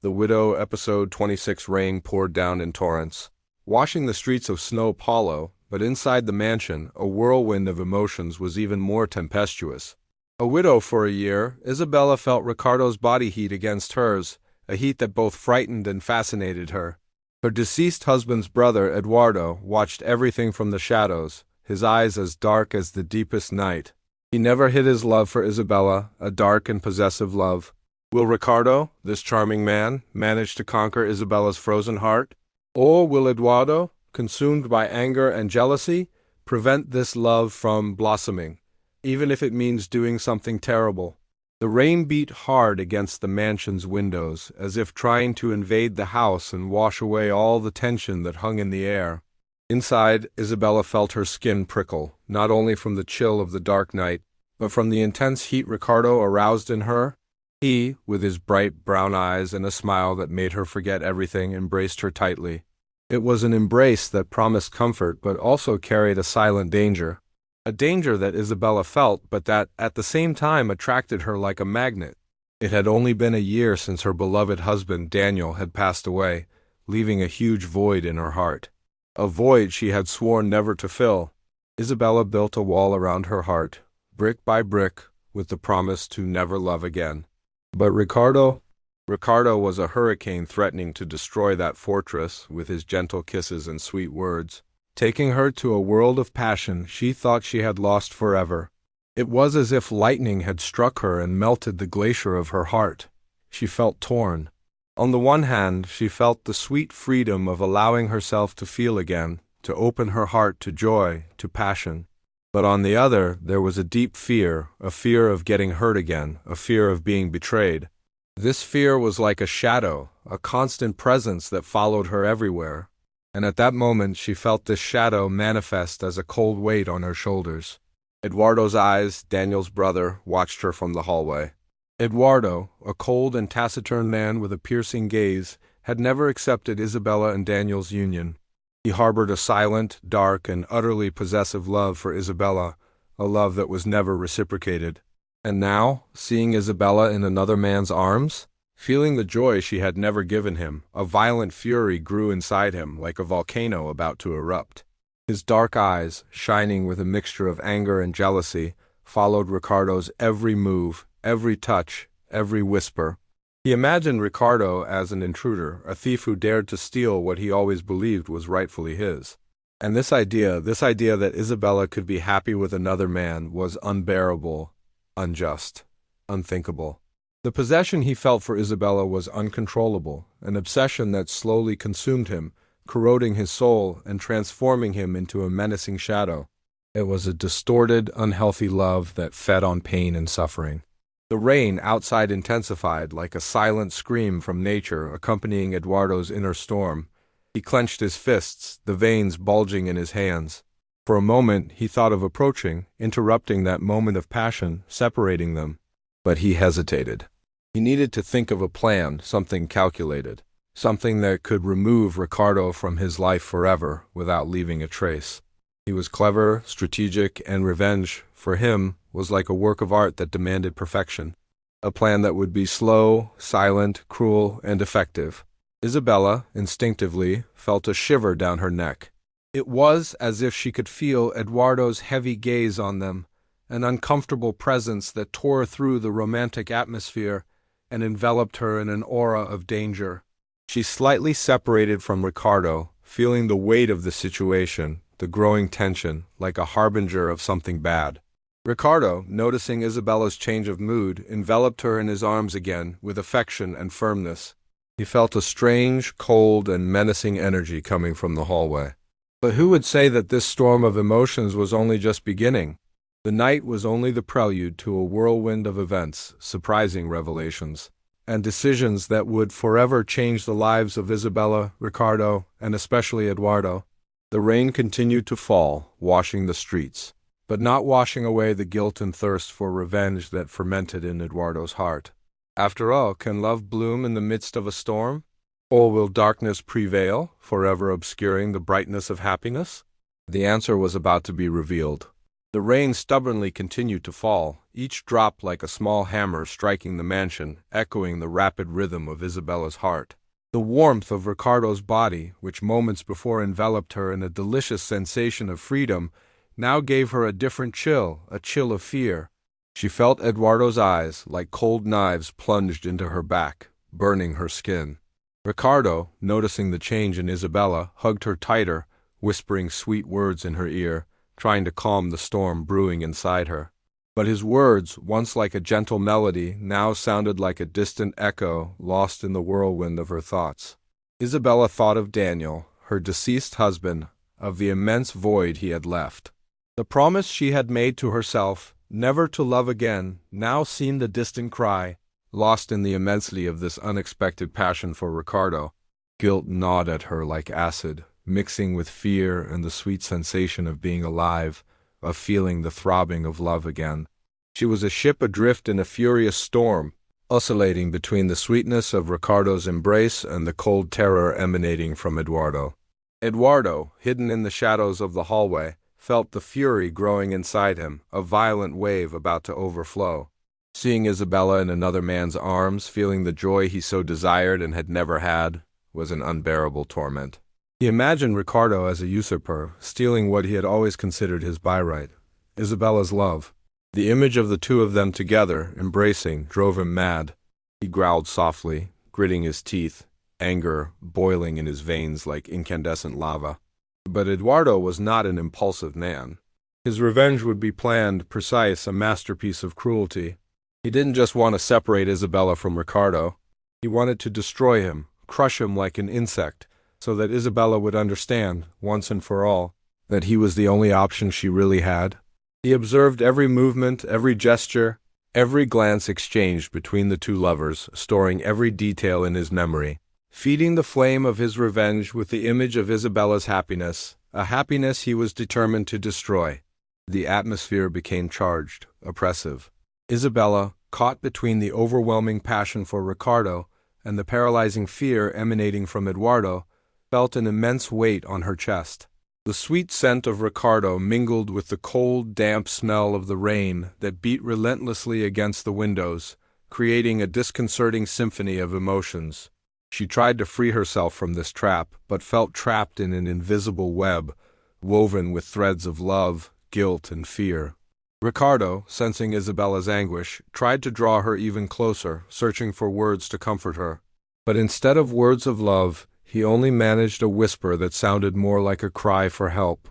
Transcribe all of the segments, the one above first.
The Widow, Episode 26. Rain poured down in torrents, washing the streets of Snow Hollow, but inside the mansion, a whirlwind of emotions was even more tempestuous. A widow for a year, Isabella felt Ricardo's body heat against hers, a heat that both frightened and fascinated her. Her deceased husband's brother, Eduardo, watched everything from the shadows, his eyes as dark as the deepest night. He never hid his love for Isabella, a dark and possessive love. Will Ricardo, this charming man, manage to conquer Isabella's frozen heart? Or will Eduardo, consumed by anger and jealousy, prevent this love from blossoming, even if it means doing something terrible? The rain beat hard against the mansion's windows, as if trying to invade the house and wash away all the tension that hung in the air. Inside, Isabella felt her skin prickle, not only from the chill of the dark night, but from the intense heat Ricardo aroused in her. He, with his bright brown eyes and a smile that made her forget everything, embraced her tightly. It was an embrace that promised comfort but also carried a silent danger. A danger that Isabella felt, but that, at the same time, attracted her like a magnet. It had only been a year since her beloved husband, Daniel, had passed away, leaving a huge void in her heart. A void she had sworn never to fill. Isabella built a wall around her heart, brick by brick, with the promise to never love again. But Ricardo was a hurricane threatening to destroy that fortress with his gentle kisses and sweet words, taking her to a world of passion she thought she had lost forever. It was as if lightning had struck her and melted the glacier of her heart. She felt torn. On the one hand, she felt the sweet freedom of allowing herself to feel again, to open her heart to joy, to passion. But on the other, there was a deep fear, a fear of getting hurt again, a fear of being betrayed. This fear was like a shadow, a constant presence that followed her everywhere. And at that moment she felt this shadow manifest as a cold weight on her shoulders. Eduardo's eyes, Daniel's brother, watched her from the hallway. Eduardo, a cold and taciturn man with a piercing gaze, had never accepted Isabella and Daniel's union. He harbored a silent, dark, and utterly possessive love for Isabella, a love that was never reciprocated. And now, seeing Isabella in another man's arms, feeling the joy she had never given him, a violent fury grew inside him like a volcano about to erupt. His dark eyes, shining with a mixture of anger and jealousy, followed Ricardo's every move, every touch, every whisper. He imagined Ricardo as an intruder, a thief who dared to steal what he always believed was rightfully his. And this idea that Isabella could be happy with another man, was unbearable, unjust, unthinkable. The possession he felt for Isabella was uncontrollable, an obsession that slowly consumed him, corroding his soul and transforming him into a menacing shadow. It was a distorted, unhealthy love that fed on pain and suffering. The rain outside intensified like a silent scream from nature accompanying Eduardo's inner storm. He clenched his fists, the veins bulging in his hands. For a moment he thought of approaching, interrupting that moment of passion, separating them. But he hesitated. He needed to think of a plan, something calculated, something that could remove Ricardo from his life forever without leaving a trace. He was clever, strategic, and revenge, for him, was like a work of art that demanded perfection. A plan that would be slow, silent, cruel, and effective. Isabella, instinctively, felt a shiver down her neck. It was as if she could feel Eduardo's heavy gaze on them, an uncomfortable presence that tore through the romantic atmosphere and enveloped her in an aura of danger. She slightly separated from Ricardo, feeling the weight of the situation, the growing tension, like a harbinger of something bad. Ricardo, noticing Isabella's change of mood, enveloped her in his arms again with affection and firmness. He felt a strange, cold, and menacing energy coming from the hallway. But who would say that this storm of emotions was only just beginning? The night was only the prelude to a whirlwind of events, surprising revelations, and decisions that would forever change the lives of Isabella, Ricardo, and especially Eduardo. The rain continued to fall, washing the streets, but not washing away the guilt and thirst for revenge that fermented in Eduardo's heart. After all, can love bloom in the midst of a storm? Or will darkness prevail, forever obscuring the brightness of happiness? The answer was about to be revealed. The rain stubbornly continued to fall, each drop like a small hammer striking the mansion, echoing the rapid rhythm of Isabella's heart. The warmth of Ricardo's body, which moments before enveloped her in a delicious sensation of freedom, now gave her a different chill, a chill of fear. She felt Eduardo's eyes, like cold knives plunged into her back, burning her skin. Ricardo, noticing the change in Isabella, hugged her tighter, whispering sweet words in her ear, trying to calm the storm brewing inside her. But his words, once like a gentle melody, now sounded like a distant echo lost in the whirlwind of her thoughts. Isabella thought of Daniel, her deceased husband, of the immense void he had left. The promise she had made to herself, never to love again, now seemed a distant cry, lost in the immensity of this unexpected passion for Ricardo. Guilt gnawed at her like acid, mixing with fear and the sweet sensation of being alive, of feeling the throbbing of love again. She was a ship adrift in a furious storm, oscillating between the sweetness of Ricardo's embrace and the cold terror emanating from Eduardo. Eduardo, hidden in the shadows of the hallway, felt the fury growing inside him, a violent wave about to overflow. Seeing Isabella in another man's arms, feeling the joy he so desired and had never had, was an unbearable torment. He imagined Ricardo as a usurper, stealing what he had always considered his birthright, Isabella's love. The image of the two of them together, embracing, drove him mad. He growled softly, gritting his teeth, anger boiling in his veins like incandescent lava. But Eduardo was not an impulsive man. His revenge would be planned, precise, a masterpiece of cruelty. He didn't just want to separate Isabella from Ricardo. He wanted to destroy him, crush him like an insect, so that Isabella would understand, once and for all, that he was the only option she really had. He observed every movement, every gesture, every glance exchanged between the two lovers, storing every detail in his memory, feeding the flame of his revenge with the image of Isabella's happiness, a happiness he was determined to destroy. The atmosphere became charged, oppressive. Isabella, caught between the overwhelming passion for Ricardo and the paralyzing fear emanating from Eduardo, felt an immense weight on her chest. The sweet scent of Ricardo mingled with the cold, damp smell of the rain that beat relentlessly against the windows, creating a disconcerting symphony of emotions. She tried to free herself from this trap, but felt trapped in an invisible web, woven with threads of love, guilt, and fear. Ricardo, sensing Isabella's anguish, tried to draw her even closer, searching for words to comfort her. But instead of words of love, he only managed a whisper that sounded more like a cry for help.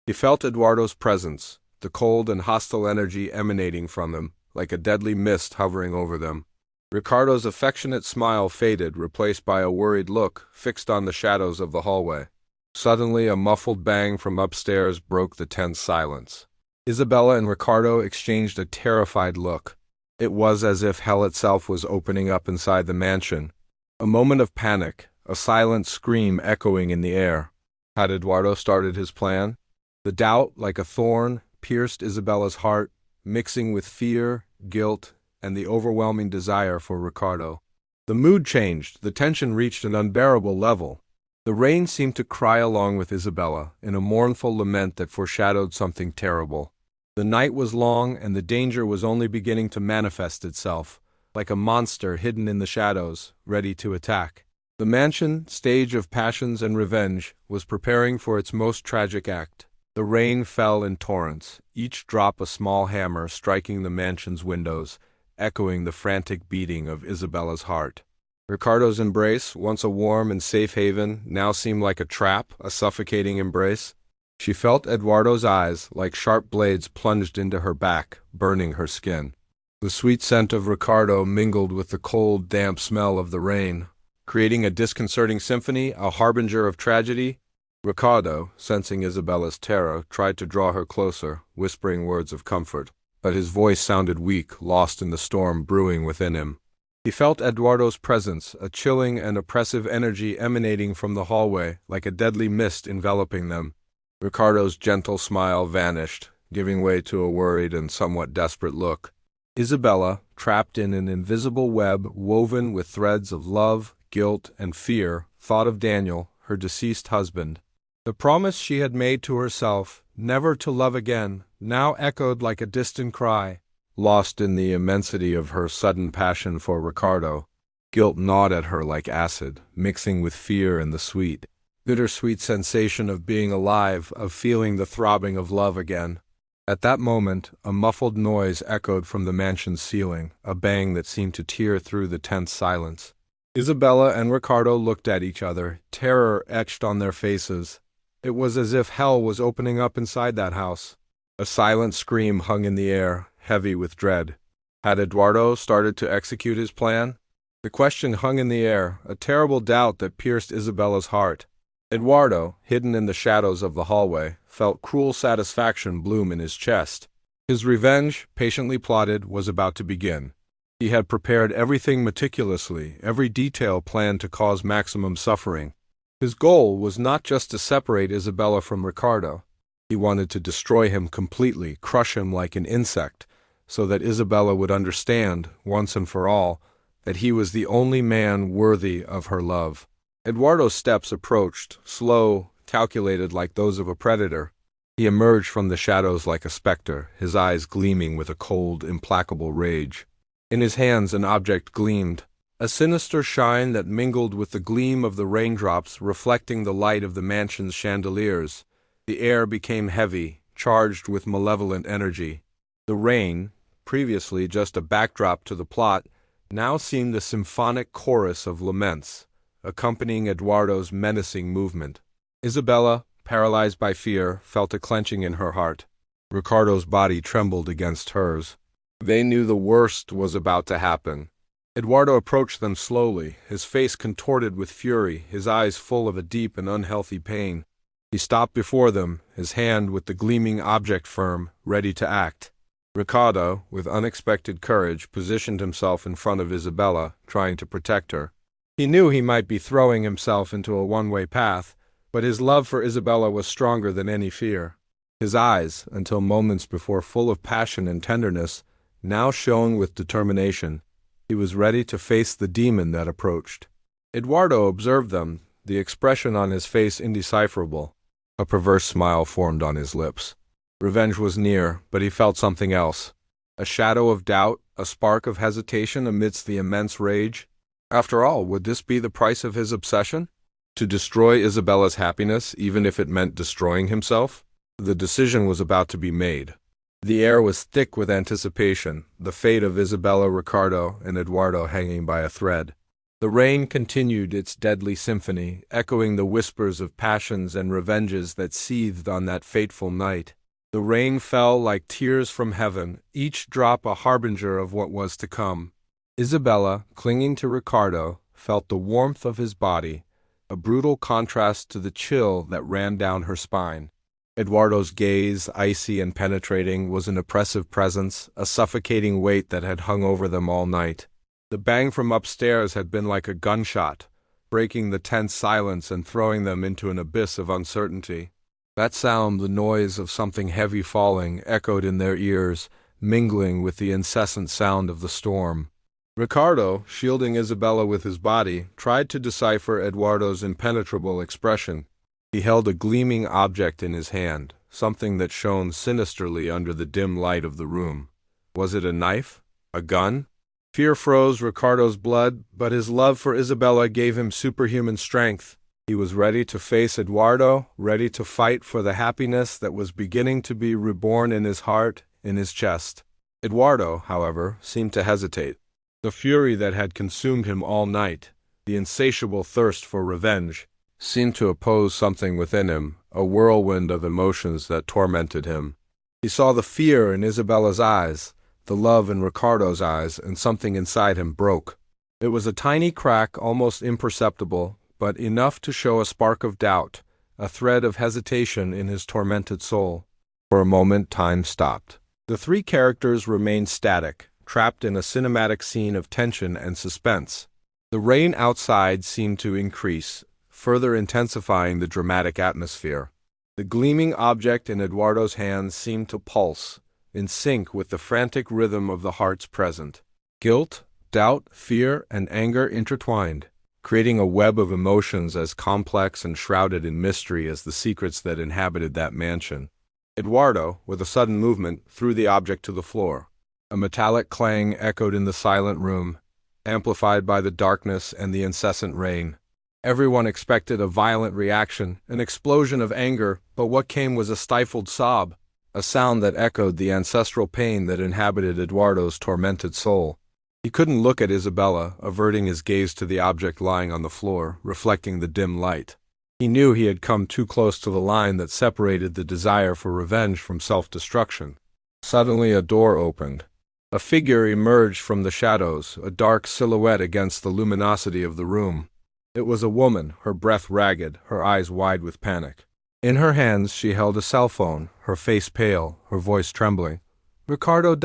He felt Eduardo's presence, the cold and hostile energy emanating from him, like a deadly mist hovering over them. Ricardo's affectionate smile faded, replaced by a worried look fixed on the shadows of the hallway. Suddenly, a muffled bang from upstairs broke the tense silence. Isabella and Ricardo exchanged a terrified look. It was as if hell itself was opening up inside the mansion. A moment of panic, a silent scream echoing in the air. Had Eduardo started his plan? The doubt, like a thorn, pierced Isabella's heart, mixing with fear, guilt, and the overwhelming desire for Ricardo. The mood changed, the tension reached an unbearable level. The rain seemed to cry along with Isabella, in a mournful lament that foreshadowed something terrible. The night was long, and the danger was only beginning to manifest itself, like a monster hidden in the shadows, ready to attack. The mansion, stage of passions and revenge, was preparing for its most tragic act. The rain fell in torrents, each drop a small hammer striking the mansion's windows, echoing the frantic beating of Isabella's heart. Ricardo's embrace, once a warm and safe haven, now seemed like a trap, a suffocating embrace. She felt Eduardo's eyes, like sharp blades plunged into her back, burning her skin. The sweet scent of Ricardo mingled with the cold, damp smell of the rain, creating a disconcerting symphony, a harbinger of tragedy. Ricardo, sensing Isabella's terror, tried to draw her closer, whispering words of comfort, but his voice sounded weak, lost in the storm brewing within him. He felt Eduardo's presence, a chilling and oppressive energy emanating from the hallway, like a deadly mist enveloping them. Ricardo's gentle smile vanished, giving way to a worried and somewhat desperate look. Isabella, trapped in an invisible web woven with threads of love, guilt, and fear, thought of Daniel, her deceased husband. The promise she had made to herself, never to love again, now echoed like a distant cry. Lost in the immensity of her sudden passion for Ricardo, guilt gnawed at her like acid, mixing with fear and the sweet, bittersweet sensation of being alive, of feeling the throbbing of love again. At that moment, a muffled noise echoed from the mansion's ceiling, a bang that seemed to tear through the tense silence. Isabella and Ricardo looked at each other, terror etched on their faces. It was as if hell was opening up inside that house. A silent scream hung in the air, heavy with dread. Had Eduardo started to execute his plan? The question hung in the air, a terrible doubt that pierced Isabella's heart. Eduardo, hidden in the shadows of the hallway, felt cruel satisfaction bloom in his chest. His revenge, patiently plotted, was about to begin. He had prepared everything meticulously, every detail planned to cause maximum suffering. His goal was not just to separate Isabella from Ricardo. He wanted to destroy him completely, crush him like an insect, so that Isabella would understand, once and for all, that he was the only man worthy of her love. Eduardo's steps approached, slow, calculated like those of a predator. He emerged from the shadows like a specter, his eyes gleaming with a cold, implacable rage. In his hands an object gleamed, a sinister shine that mingled with the gleam of the raindrops reflecting the light of the mansion's chandeliers. The air became heavy, charged with malevolent energy. The rain, previously just a backdrop to the plot, now seemed a symphonic chorus of laments, accompanying Eduardo's menacing movement. Isabella, paralyzed by fear, felt a clenching in her heart. Ricardo's body trembled against hers. They knew the worst was about to happen. Eduardo approached them slowly, his face contorted with fury, his eyes full of a deep and unhealthy pain. He stopped before them, his hand with the gleaming object firm, ready to act. Ricardo, with unexpected courage, positioned himself in front of Isabella, trying to protect her. He knew he might be throwing himself into a one-way path, but his love for Isabella was stronger than any fear. His eyes, until moments before full of passion and tenderness, now shone with determination. He was ready to face the demon that approached. Eduardo observed them, the expression on his face indecipherable. A perverse smile formed on his lips. Revenge was near, but he felt something else. A shadow of doubt, a spark of hesitation amidst the immense rage. After all, would this be the price of his obsession? To destroy Isabella's happiness, even if it meant destroying himself? The decision was about to be made. The air was thick with anticipation, the fate of Isabella, Ricardo, and Eduardo hanging by a thread. The rain continued its deadly symphony, echoing the whispers of passions and revenges that seethed on that fateful night. The rain fell like tears from heaven, each drop a harbinger of what was to come. Isabella, clinging to Ricardo, felt the warmth of his body, a brutal contrast to the chill that ran down her spine. Eduardo's gaze, icy and penetrating, was an oppressive presence, a suffocating weight that had hung over them all night. The bang from upstairs had been like a gunshot, breaking the tense silence and throwing them into an abyss of uncertainty. That sound, the noise of something heavy falling, echoed in their ears, mingling with the incessant sound of the storm. Ricardo, shielding Isabella with his body, tried to decipher Eduardo's impenetrable expression. He held a gleaming object in his hand, something that shone sinisterly under the dim light of the room. Was it a knife? A gun? Fear froze Ricardo's blood, but his love for Isabella gave him superhuman strength. He was ready to face Eduardo, ready to fight for the happiness that was beginning to be reborn in his heart, in his chest. Eduardo, however, seemed to hesitate. The fury that had consumed him all night, the insatiable thirst for revenge, seemed to oppose something within him, a whirlwind of emotions that tormented him. He saw the fear in Isabella's eyes, the love in Ricardo's eyes, and something inside him broke. It was a tiny crack, almost imperceptible, but enough to show a spark of doubt, a thread of hesitation in his tormented soul. For a moment, time stopped. The three characters remained static, trapped in a cinematic scene of tension and suspense. The rain outside seemed to increase, further intensifying the dramatic atmosphere. The gleaming object in Eduardo's hands seemed to pulse, in sync with the frantic rhythm of the hearts present. Guilt, doubt, fear, and anger intertwined, creating a web of emotions as complex and shrouded in mystery as the secrets that inhabited that mansion. Eduardo, with a sudden movement, threw the object to the floor. A metallic clang echoed in the silent room, amplified by the darkness and the incessant rain. Everyone expected a violent reaction, an explosion of anger, but what came was a stifled sob, a sound that echoed the ancestral pain that inhabited Eduardo's tormented soul. He couldn't look at Isabella, averting his gaze to the object lying on the floor, reflecting the dim light. He knew he had come too close to the line that separated the desire for revenge from self-destruction. Suddenly a door opened. A figure emerged from the shadows, a dark silhouette against the luminosity of the room. It was a woman, her breath ragged, her eyes wide with panic. In her hands she held a cell phone, her face pale, her voice trembling. "Ricardo ...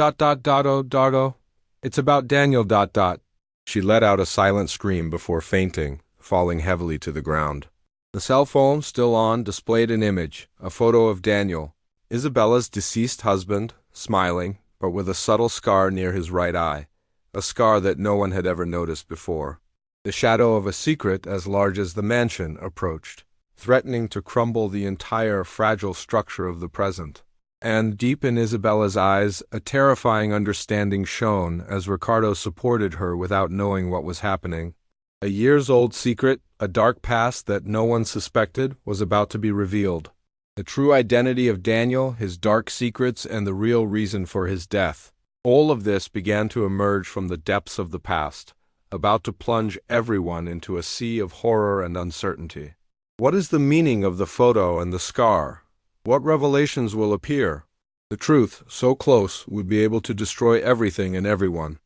It's about Daniel ... She let out a silent scream before fainting, falling heavily to the ground. The cell phone, still on, displayed an image, a photo of Daniel, Isabella's deceased husband, smiling, but with a subtle scar near his right eye, a scar that no one had ever noticed before. The shadow of a secret as large as the mansion approached, threatening to crumble the entire fragile structure of the present. And deep in Isabella's eyes, a terrifying understanding shone as Ricardo supported her without knowing what was happening. A years-old secret, a dark past that no one suspected, was about to be revealed. The true identity of Daniel, his dark secrets, and the real reason for his death. All of this began to emerge from the depths of the past, about to plunge everyone into a sea of horror and uncertainty. What is the meaning of the photo and the scar? What revelations will appear? The truth, so close, would be able to destroy everything and everyone.